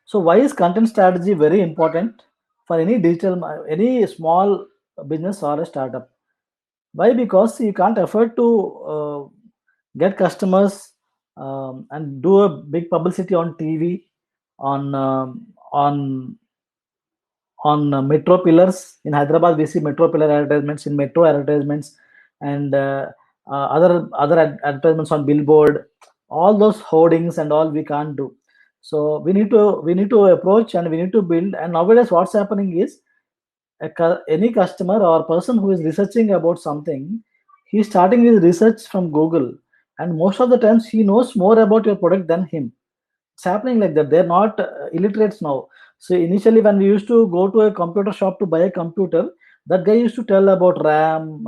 So why is content strategy very important for any any small business or a startup? Why? Because you can't afford to get customers and do a big publicity on TV, on metro pillars in Hyderabad. We see metro pillar advertisements, in metro advertisements, and advertisements on billboard. All those hoardings and all we can't do. So we need to approach and we need to build. And nowadays, what's happening is any customer or person who is researching about something, he's starting his research from Google, and most of the times he knows more about your product than him. It's happening like that. They're not illiterates now. So initially, when we used to go to a computer shop to buy a computer, that guy used to tell about RAM.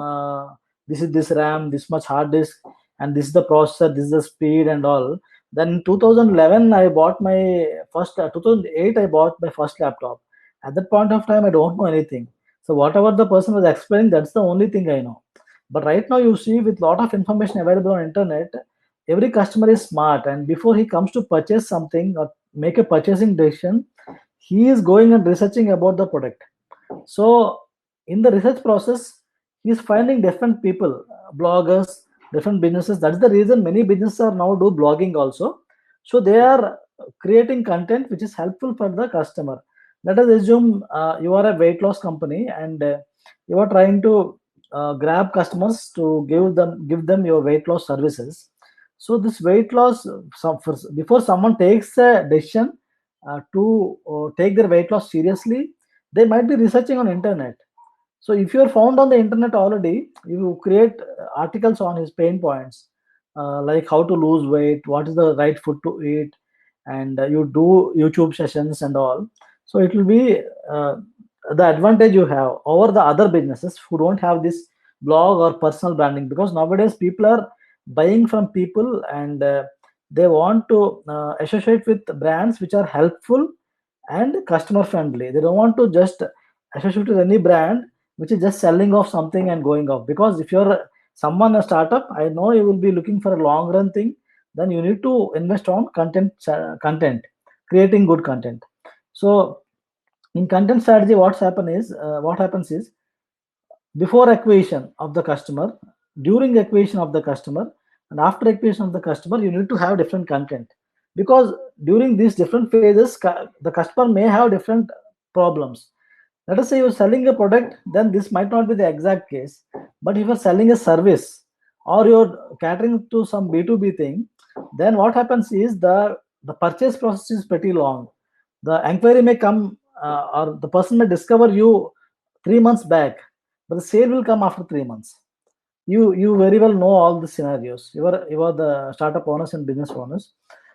This is this RAM, this much hard disk, and this is the processor, this is the speed, and all. Then in 2011, I bought my first. 2008, I bought my first laptop. At that point of time, I don't know anything. So whatever the person was explaining, that's the only thing I know. But right now, you see, with lot of information available on internet, every customer is smart, and before he comes to purchase something or make a purchasing decision, he is going and researching about the product. So in the research process, he is finding different people, bloggers, different businesses. That's the reason many businesses are now do blogging also. So they are creating content which is helpful for the customer. Let us assume you are a weight loss company, and you are trying to grab customers to give them your weight loss services. So this weight loss, before someone takes a decision to take their weight loss seriously, they might be researching on internet. So if you're found on the internet already, you create articles on his pain points, like how to lose weight, what is the right food to eat, and you do YouTube sessions and all. So it will be the advantage you have over the other businesses who don't have this blog or personal branding, because nowadays people are buying from people, and they want to associate with brands which are helpful and customer friendly. They don't want to just associate with any brand which is just selling off something and going off. Because if you're someone a startup, I know you will be looking for a long run thing. Then you need to invest on content, creating good content. So in content strategy, what happens is, before acquisition of the customer, during acquisition of the customer, and after acquisition of the customer, you need to have different content. Because during these different phases, the customer may have different problems. Let us say you're selling a product, then this might not be the exact case. But if you're selling a service, or you're catering to some B2B thing, then what happens is the purchase process is pretty long. The inquiry may come, or the person may discover you 3 months back, but the sale will come after 3 months. You very well know all the scenarios. You are the startup owners and business owners.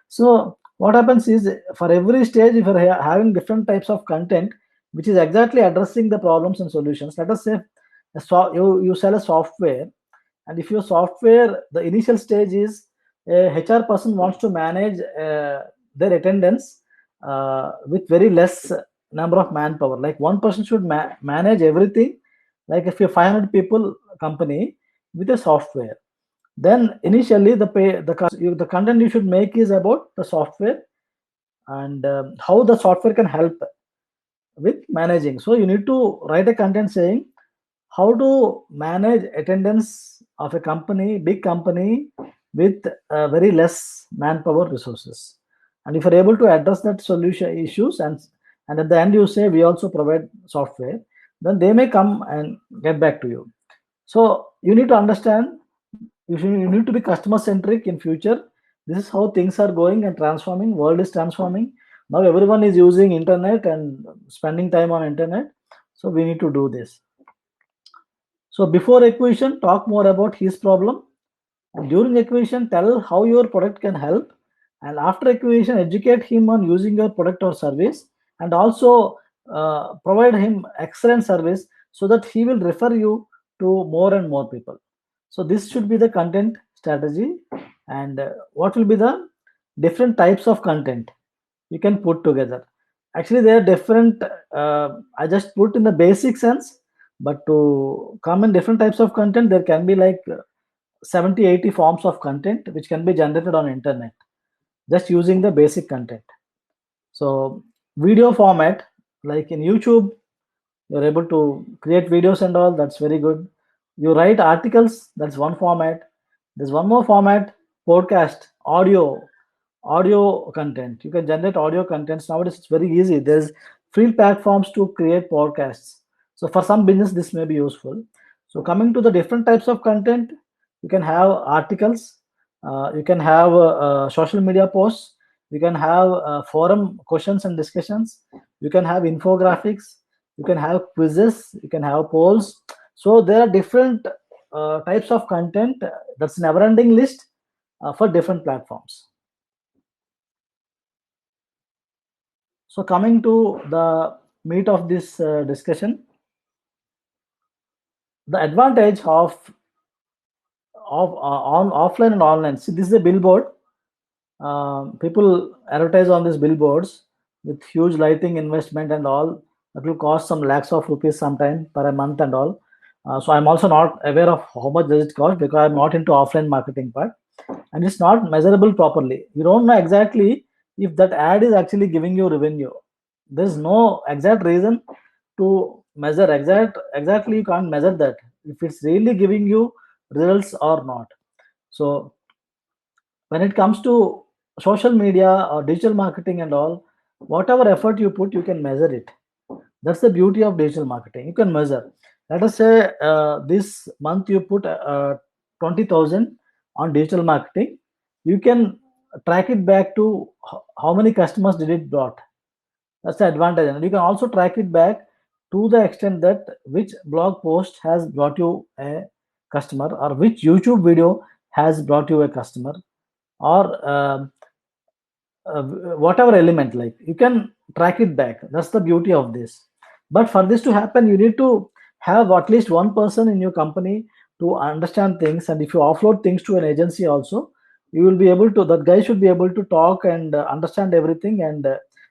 So what happens is, for every stage, if you're having different types of content which is exactly addressing the problems and solutions. Let us say you sell a software, and if your software, the initial stage is a HR person wants to manage their attendance with very less number of manpower. Like one person should manage everything. Like if you're 500 people company with a software, then initially the content you should make is about the software, and how the software can help with managing. So you need to write a content saying how to manage attendance of a company, big company, with very less manpower resources. And if you're able to address that solution issues, and at the end you say we also provide software, then they may come and get back to you. So you need to understand, you need to be customer centric in future. This is how things are going and transforming. World is transforming. Now everyone is using internet and spending time on internet. So we need to do this. So before acquisition, talk more about his problem. And during acquisition, tell how your product can help. And after acquisition, educate him on using your product or service, and also provide him excellent service so that he will refer you to more and more people. So this should be the content strategy. And what will be the different types of content you can put together? Actually, they are different. I just put in the basic sense, but to come in different types of content, there can be like 70-80 forms of content which can be generated on internet just using the basic content. So video format, like in YouTube, you're able to create videos and all, that's very good. You write articles, that's one format. There's one more format, podcast, audio content. You can generate audio contents. Nowadays it's very easy. There's free platforms to create podcasts. So for some business this may be useful. So coming to the different types of content, you can have articles, you can have social media posts, you can have forum questions and discussions, you can have infographics, you can have quizzes, you can have polls. So there are different types of content. That's never ending list for different platforms. So coming to the meat of this discussion, the advantage of on offline and online. See, this is a billboard. People advertise on these billboards with huge lighting investment and all. That will cost some lakhs of rupees sometime per a month and all. So I'm also not aware of how much does it cost because I'm not into offline marketing part, and it's not measurable properly. You don't know exactly if that ad is actually giving you revenue. There's no exact reason to measure exactly. You can't measure that if it's really giving you results or not. So when it comes to social media or digital marketing and all, whatever effort you put, you can measure it. That's the beauty of digital marketing. You can measure. Let us say this month you put 20,000 on digital marketing. You can track it back to how many customers did it brought. That's the advantage. And you can also track it back to the extent that which blog post has brought you a customer, or which YouTube video has brought you a customer, or whatever element, like you can track it back. That's the beauty of this. But for this to happen, you need to have at least one person in your company to understand things. And if you offload things to an agency also, you will be able to, that guy should be able to talk and understand everything and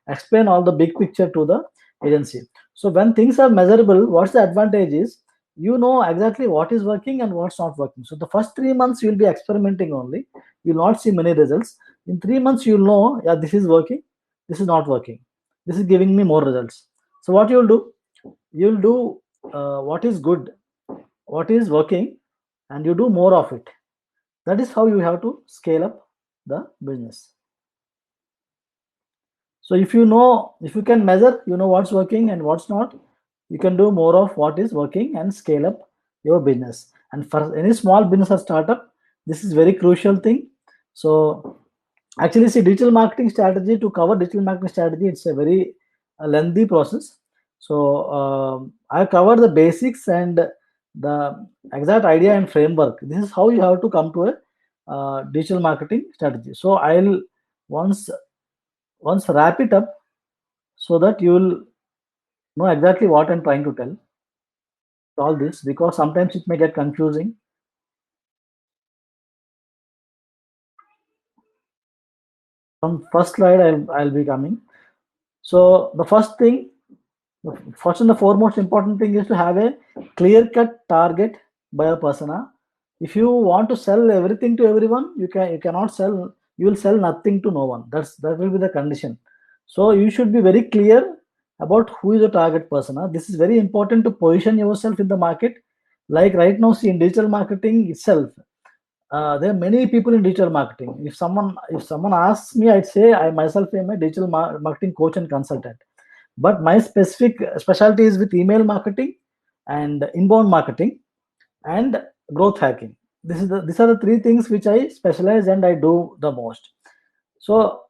explain all the big picture to the agency. So when things are measurable, what's the advantage is, you know exactly what is working and what's not working. So the first 3 months you will be experimenting only, you'll not see many results. In 3 months you'll know, yeah, this is working, this is not working, this is giving me more results. So what you'll do, you'll do what is good, what is working, and you do more of it. That is how you have to scale up the business. So if you know, if you can measure, you know what's working and what's not, you can do more of what is working and scale up your business. And for any small business or startup, this is very crucial thing. So actually, see, digital marketing strategy, to cover digital marketing strategy, it's a very lengthy process. So I covered the basics and the exact idea and framework. This is how you have to come to a digital marketing strategy. So I'll once wrap it up so that you will know exactly what I'm trying to tell all this, because sometimes it may get confusing. From first slide I'll be coming. So the first thing, first and the foremost important thing is to have a clear cut target by a persona. If you want to sell everything to everyone, you cannot sell, you will sell nothing to no one. That will be the condition. So you should be very clear about who is the target persona. This is very important to position yourself in the market. Like right now, see, in digital marketing itself, there are many people in digital marketing. If someone asks me, I'd say I myself am a digital marketing coach and consultant, but my specific specialty is with email marketing and inbound marketing and growth hacking. These are the three things which I specialize and I do the most. So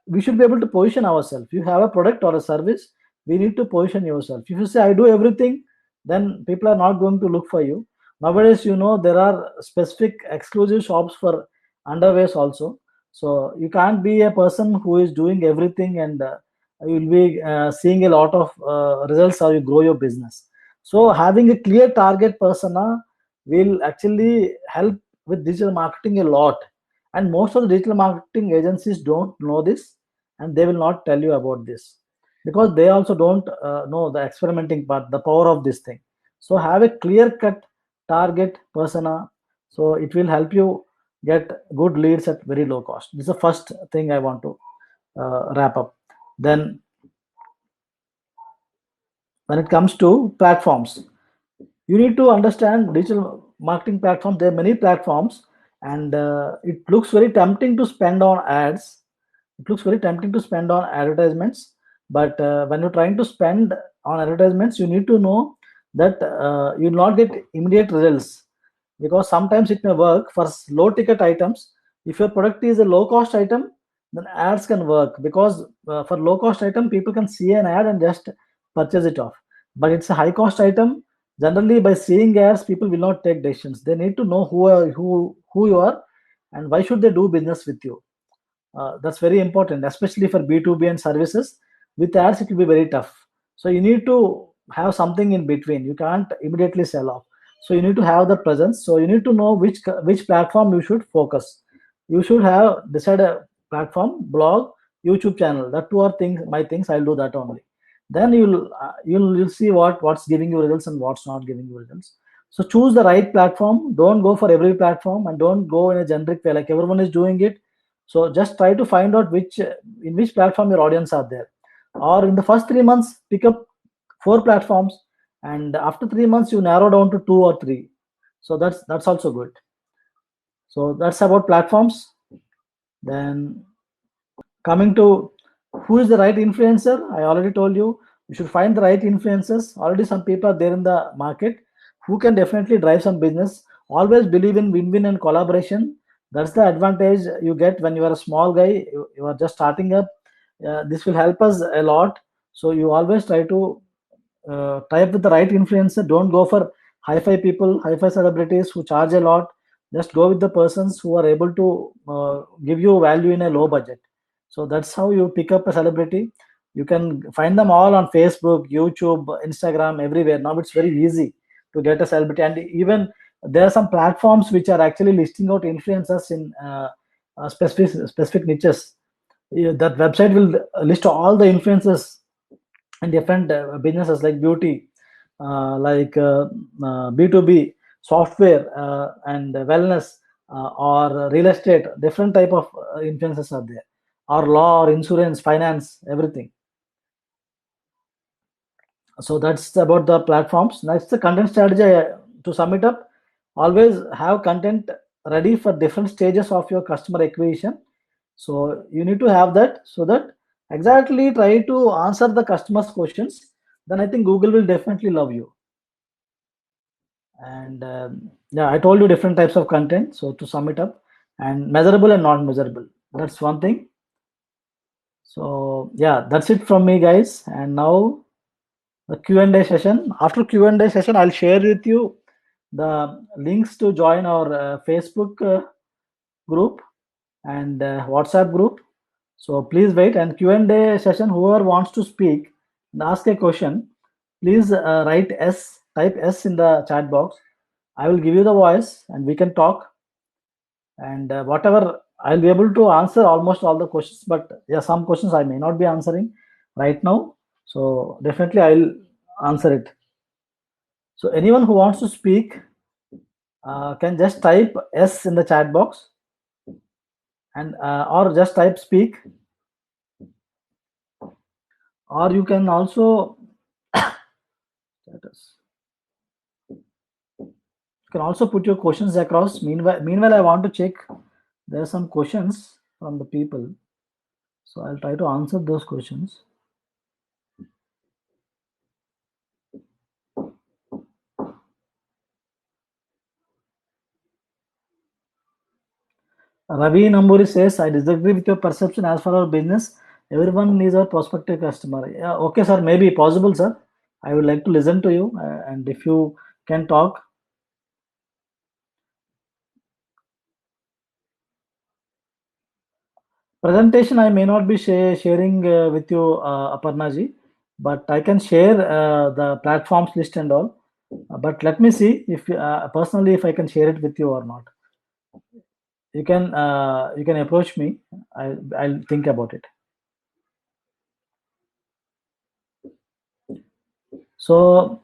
we should be able to position ourselves. You have a product or a service, we need to position yourself. If you say I do everything, then people are not going to look for you. Nowadays, there are specific exclusive shops for underwears also. So you can't be a person who is doing everything, and you will be seeing a lot of results how you grow your business. So having a clear target persona will actually help with digital marketing a lot. And most of the digital marketing agencies don't know this, and they will not tell you about this because they also don't know the experimenting part, the power of this thing. So have a clear cut target persona, so it will help you get good leads at very low cost. This is the first thing I want to wrap up. Then when it comes to platforms, you need to understand digital marketing platforms. There are many platforms, and it looks very tempting to spend on ads. It looks very tempting to spend on advertisements, but when you're trying to spend on advertisements, you need to know that you'll not get immediate results, because sometimes it may work for low ticket items. If your product is a low cost item, then ads can work, because for low cost item people can see an ad and just purchase it off. But it's a high cost item. Generally, by seeing ads, people will not take decisions. They need to know who you are, and why should they do business with you. That's very important, especially for B2B and services. With ads, it will be very tough. So you need to have something in between. You can't immediately sell off. So you need to have the presence. So you need to know which platform you should focus. You should have decide a platform, blog, YouTube channel. That two are things. My things. I'll do that only. Then you'll see what's giving you results and what's not giving you results. So choose the right platform. Don't go for every platform, and don't go in a generic way like everyone is doing it. So just try to find out in which platform your audience are there. Or in the first 3 months, pick up 4 platforms, and after 3 months, you narrow down to 2 or 3. So that's also good. So that's about platforms. Then coming to who is the right influencer, I already told you. You should find the right influencers. Already some people are there in the market who can definitely drive some business. Always believe in win-win and collaboration. That's the advantage you get when you are a small guy. You are just starting up. This will help us a lot. So you always try to tie up with the right influencer. Don't go for hi-fi people, hi-fi celebrities who charge a lot. Just go with the persons who are able to give you value in a low budget. So that's how you pick up a celebrity. You can find them all on Facebook, YouTube, Instagram, everywhere. Now it's very easy to get a celebrity, and even there are some platforms which are actually listing out influencers in specific niches. Yeah, that website will list all the influencers and different businesses like beauty, B2B, software, and wellness, or real estate. Different type of influences are there, or law, or insurance, finance, everything. So that's about the platforms. Next, the content strategy. To sum it up, always have content ready for different stages of your customer acquisition. So you need to have that, so that exactly try to answer the customer's questions. Then I think Google will definitely love you. And yeah, I told you different types of content. So to sum it up, and measurable and non measurable, that's one thing. So yeah, that's it from me, guys. And now the Q&A session. After Q&A session, I'll share with you the links to join our Facebook group and WhatsApp group. So please wait, and Q&A session, whoever wants to speak and ask a question, please write S, type S in the chat box. I will give you the voice and we can talk, and whatever, I'll be able to answer almost all the questions, but yeah, some questions I may not be answering right now. So definitely I'll answer it. So anyone who wants to speak can just type S in the chat box, and or just type speak, or you can also status. You can also put your questions across. Meanwhile, I want to check. There are some questions from the people, so I'll try to answer those questions. Ravi Namburi says, I disagree with your perception as for our business. Everyone is our prospective customer. Yeah, okay, sir. Maybe possible, sir. I would like to listen to you, and if you can talk. Presentation I may not be sharing with you, Aparnaji, but I can share the platforms list and all. But let me see if personally if I can share it with you or not. You can approach me. I'll think about it. So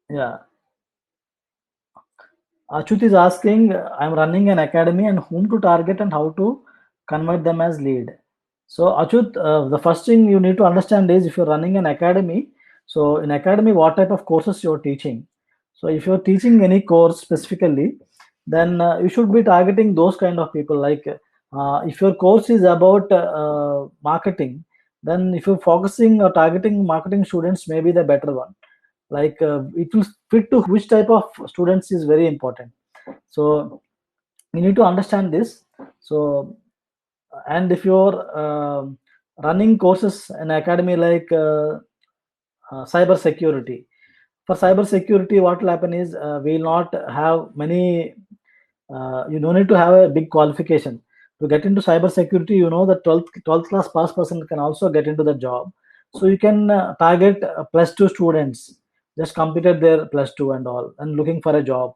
yeah, Achut is asking, I'm running an academy and whom to target and how to convert them as lead. So Achut, the first thing you need to understand is if you're running an academy, so in academy, what type of courses you're teaching? So if you're teaching any course specifically, then you should be targeting those kind of people. Like if your course is about marketing, then if you're focusing or targeting marketing students, maybe the better one. Like it will fit to which type of students is very important. So you need to understand this. So and if you're running courses in academy like cyber security, for cyber security what will happen is we will not have many you don't need to have a big qualification to get into cyber security. You know the 12th class pass person can also get into the job. So you can target plus 2 students just completed their plus 2 and all and looking for a job.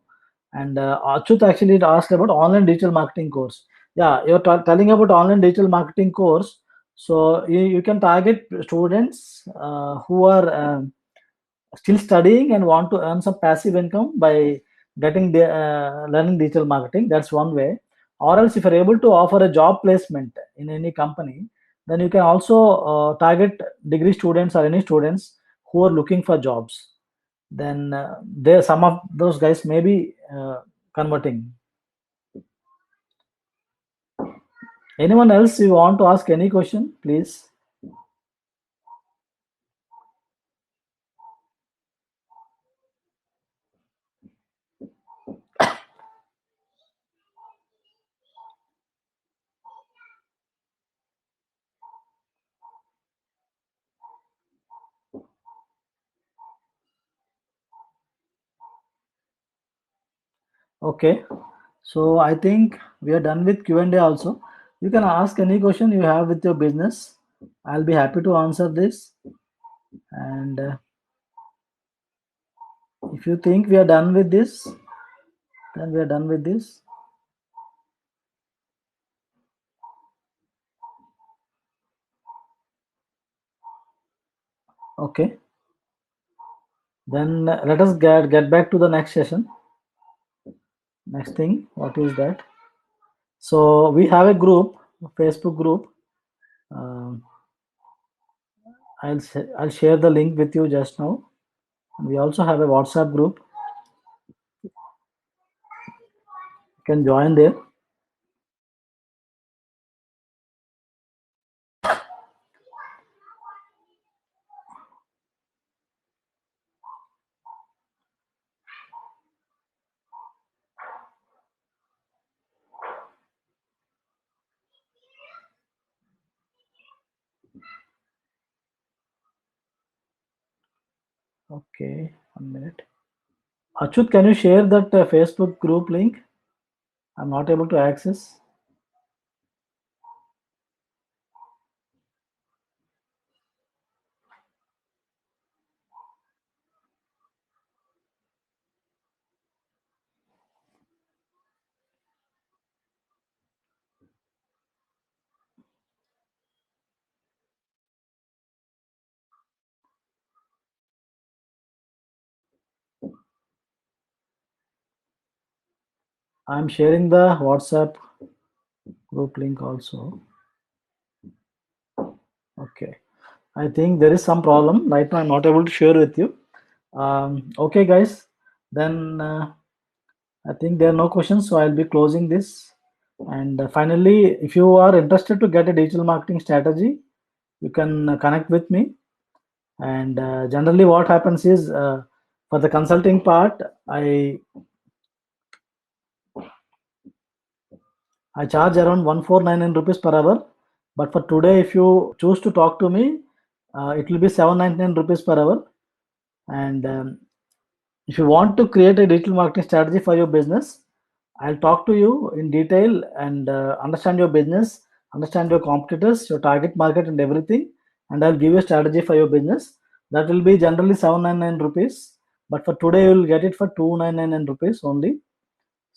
And Achut actually asked about online digital marketing course. Yeah, you're telling about online digital marketing course. So you can target students who are still studying and want to earn some passive income by getting the learning digital marketing. That's one way. Or else if you're able to offer a job placement in any company, then you can also target degree students or any students who are looking for jobs. Then there some of those guys may be converting. Anyone else you want to ask any question, please? Okay, so I think we are done with Q&A also. You can ask any question you have with your business. I'll be happy to answer this. And if you think we are done with this, then we are done with this. Okay, then let us get back to the next session. Next thing, what is that? So we have a group, a Facebook group. Um, I'll share the link with you just now. We also have a WhatsApp group. You can join there. Okay, 1 minute. Achut, can you share that Facebook group link? I'm not able to access. I'm sharing the WhatsApp group link also. Okay. I think there is some problem. Right now, I'm not able to share with you. Okay, guys. Then I think there are no questions, so I'll be closing this. And finally, if you are interested to get a digital marketing strategy, you can connect with me. And generally, what happens is for the consulting part, I charge around 1499 rupees per hour. But for today, if you choose to talk to me, it will be 799 rupees per hour. And if you want to create a digital marketing strategy for your business, I'll talk to you in detail and understand your business, understand your competitors, your target market, and everything. And I'll give you a strategy for your business. That will be generally 799 rupees. But for today, you will get it for 299 rupees only.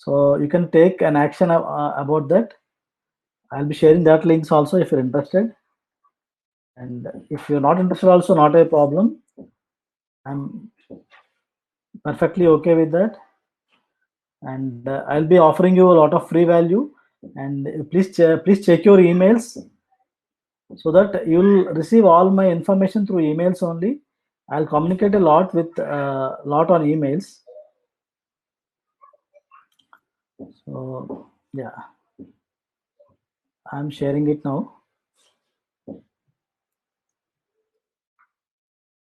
So you can take an action about that. I'll be sharing that links also if you're interested. And if you're not interested, also not a problem. I'm perfectly okay with that. And I'll be offering you a lot of free value. And please check your emails. so that you'll receive all my information through emails only. I'll communicate a lot with lot on emails. So yeah, I'm sharing it now.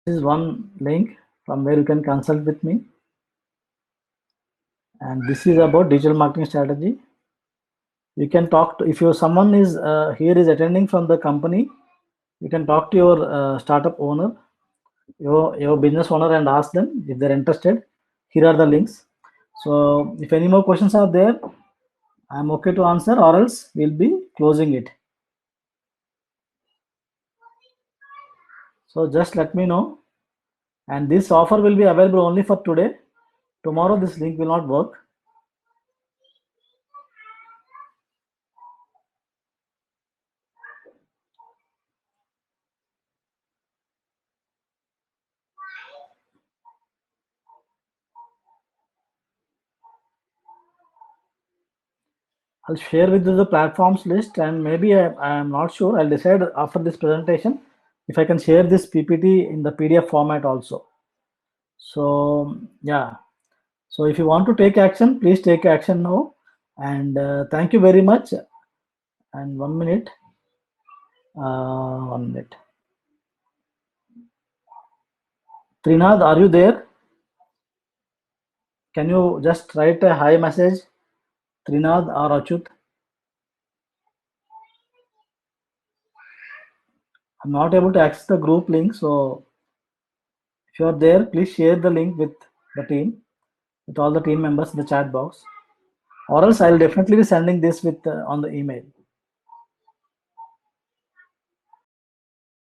This is one link from where you can consult with me, and this is about digital marketing strategy. You can talk to, if you someone is here is attending from the company, you can talk to your startup owner, your business owner, and ask them if they're interested. Here are the links. So if any more questions are there, I'm okay to answer, or else we'll be closing it. So just let me know. And this offer will be available only for today. Tomorrow this link will not work. I'll share with you the platforms list, and maybe I am not sure. I'll decide after this presentation if I can share this PPT in the PDF format also. So yeah, so if you want to take action, please take action now. And thank you very much. And 1 minute, 1 minute. Trinath, are you there? Can you just write a hi message, Trinath or Achut? I'm not able to access the group link, so if you are there, please share the link with the team, with all the team members in the chat box, or else I'll definitely be sending this with on the email.